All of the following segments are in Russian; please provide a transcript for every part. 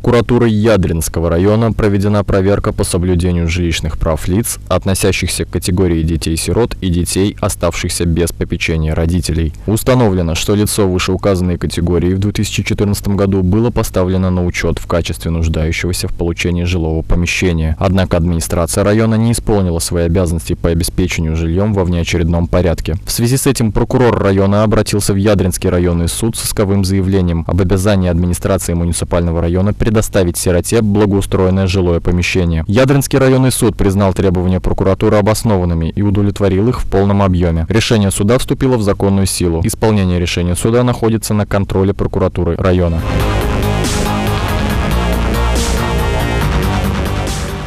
Прокуратурой Ядринского района проведена проверка по соблюдению жилищных прав лиц, относящихся к категории детей-сирот и детей, оставшихся без попечения родителей. Установлено, что лицо вышеуказанной категории в 2014 году было поставлено на учет в качестве нуждающегося в получении жилого помещения. Однако администрация района не исполнила свои обязанности по обеспечению жильем во внеочередном порядке. В связи с этим прокурор района обратился в Ядринский районный суд с исковым заявлением об обязании администрации муниципального района предоставить сироте благоустроенное жилое помещение. Ядринский районный суд признал требования прокуратуры обоснованными и удовлетворил их в полном объеме. Решение суда вступило в законную силу. Исполнение решения суда находится на контроле прокуратуры района.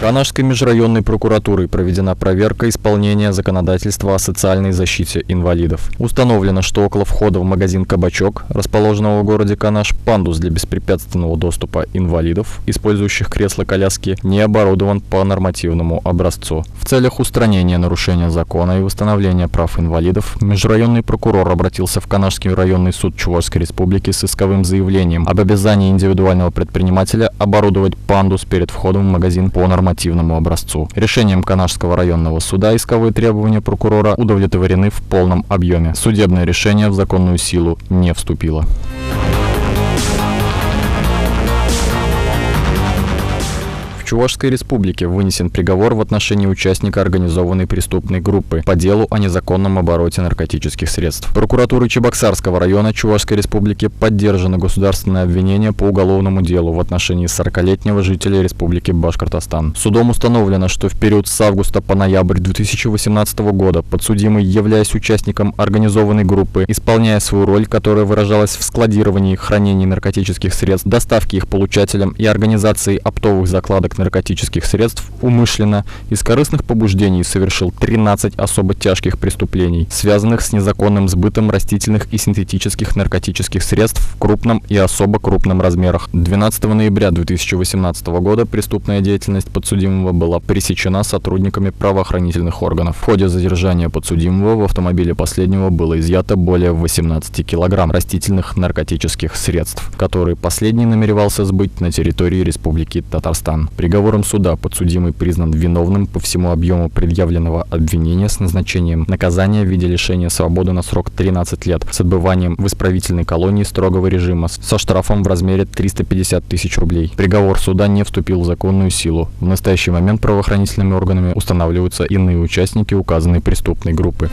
Канашской межрайонной прокуратурой проведена проверка исполнения законодательства о социальной защите инвалидов. Установлено, что около входа в магазин «Кабачок», расположенного в городе Канаш, пандус для беспрепятственного доступа инвалидов, использующих кресла-коляски, не оборудован по нормативному образцу. В целях устранения нарушения закона и восстановления прав инвалидов, межрайонный прокурор обратился в Канашский районный суд Чувашской Республики с исковым заявлением об обязании индивидуального предпринимателя оборудовать пандус перед входом в магазин по нормативному образцу. Решением Канашского районного суда исковые требования прокурора удовлетворены в полном объеме. Судебное решение в законную силу не вступило. В Чувашской Республике вынесен приговор в отношении участника организованной преступной группы по делу о незаконном обороте наркотических средств. Прокуратурой Чебоксарского района Чувашской Республики поддержано государственное обвинение по уголовному делу в отношении 40-летнего жителя Республики Башкортостан. Судом установлено, что в период с августа по ноябрь 2018 года подсудимый, являясь участником организованной группы, исполняя свою роль, которая выражалась в складировании и хранении наркотических средств, доставке их получателям и организации оптовых закладок наркотических средств, умышленно, из корыстных побуждений совершил 13 особо тяжких преступлений, связанных с незаконным сбытом растительных и синтетических наркотических средств в крупном и особо крупном размерах. 12 ноября 2018 года преступная деятельность подсудимого была пресечена сотрудниками правоохранительных органов. В ходе задержания подсудимого в автомобиле последнего было изъято более 18 килограмм растительных наркотических средств, которые последний намеревался сбыть на территории Республики Татарстан. Приговором суда подсудимый признан виновным по всему объему предъявленного обвинения с назначением наказания в виде лишения свободы на срок 13 лет с отбыванием в исправительной колонии строгого режима со штрафом в размере 350 тысяч рублей. Приговор суда не вступил в законную силу. В настоящий момент правоохранительными органами устанавливаются иные участники указанной преступной группы.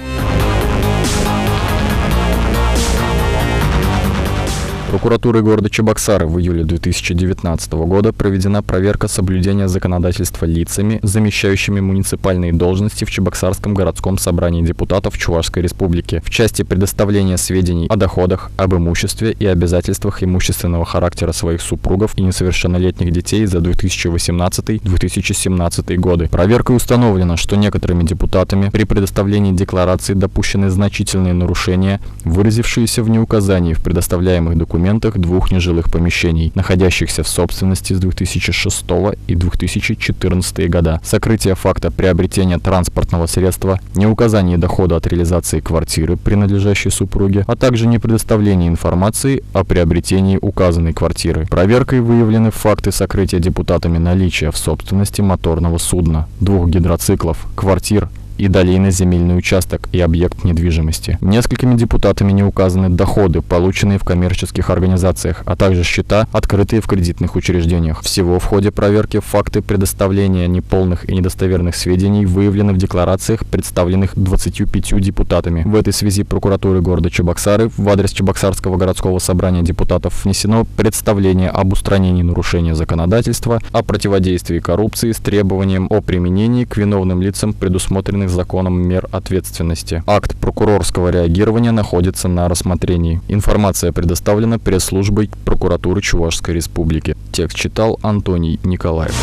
Прокуратурой города Чебоксары в июле 2019 года проведена проверка соблюдения законодательства лицами, замещающими муниципальные должности в Чебоксарском городском собрании депутатов Чувашской Республики в части предоставления сведений о доходах, об имуществе и обязательствах имущественного характера своих супругов и несовершеннолетних детей за 2018-2017 годы. Проверкой установлено, что некоторыми депутатами при предоставлении декларации допущены значительные нарушения, выразившиеся в неуказании в предоставляемых документах двух нежилых помещений, находящихся в собственности с 2006 и 2014 года, сокрытие факта приобретения транспортного средства, неуказание дохода от реализации квартиры, принадлежащей супруге, а также непредоставление информации о приобретении указанной квартиры. Проверкой выявлены факты сокрытия депутатами наличия в собственности моторного судна, 2 гидроциклов, квартир и долей на земельный участок и объект недвижимости. Несколькими депутатами не указаны доходы, полученные в коммерческих организациях, а также счета, открытые в кредитных учреждениях. Всего в ходе проверки факты предоставления неполных и недостоверных сведений выявлены в декларациях, представленных 25 депутатами. В этой связи прокуратурой города Чебоксары в адрес Чебоксарского городского собрания депутатов внесено представление об устранении нарушения законодательства, о противодействии коррупции с требованием о применении к виновным лицам предусмотренных законом мер ответственности. Акт прокурорского реагирования находится на рассмотрении. Информация предоставлена пресс-службой прокуратуры Чувашской Республики. Текст читал Антоний Николаев.